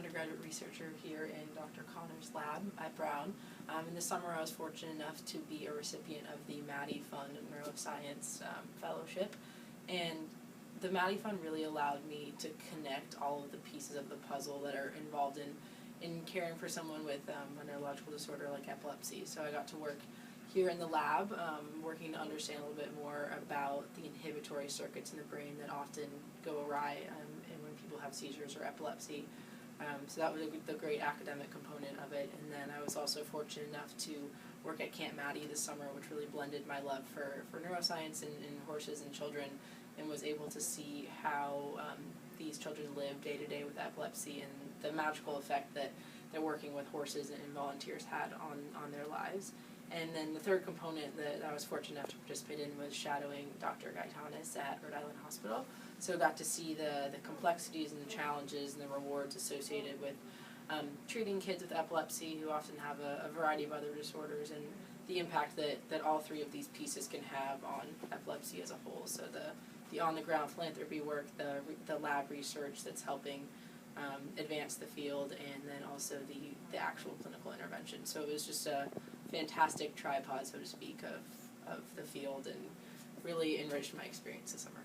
undergraduate researcher here in Dr. Connor's lab at Brown. In the summer I was fortunate enough to be a recipient of the Matty Fund Neuroscience fellowship, and the Matty Fund really allowed me to connect all of the pieces of the puzzle that are involved in caring for someone with a neurological disorder like epilepsy. So I got to work here in the lab, working to understand a little bit more about the inhibitory circuits in the brain that often go awry and when people have seizures or epilepsy. So that was the great academic component of it. And then I was also fortunate enough to work at Camp Matty this summer, which really blended my love for neuroscience and horses and children, and was able to see how these children live day to day with epilepsy and the magical effect that working with horses and volunteers had on their lives. And then the third component that I was fortunate enough to participate in was shadowing Dr. Gaetanis at Rhode Island Hospital. So I got to see the complexities and the challenges and the rewards associated with treating kids with epilepsy who often have a variety of other disorders, and the impact that all three of these pieces can have on epilepsy as a whole. So the on-the-ground philanthropy work, the lab research that's helping advance the field, and then also the actual clinical intervention. So it was just a fantastic tripod, so to speak, of the field, and really enriched my experience this summer.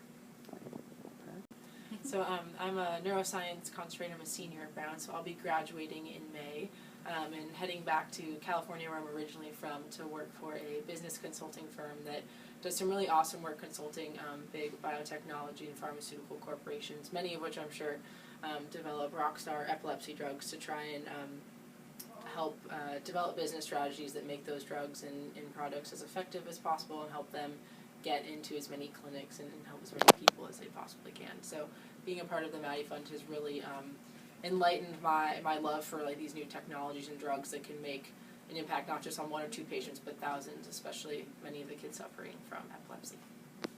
So I'm a neuroscience concentrator. I'm a senior at Brown, so I'll be graduating in May and heading back to California, where I'm originally from, to work for a business consulting firm that does some really awesome work consulting big biotechnology and pharmaceutical corporations, many of which I'm sure develop rockstar epilepsy drugs to try and help develop business strategies that make those drugs and products as effective as possible and help them get into as many clinics and help as many people as they possibly can. So being a part of the Matty Fund has really enlightened my love for these new technologies and drugs that can make an impact not just on one or two patients but thousands, especially many of the kids suffering from epilepsy.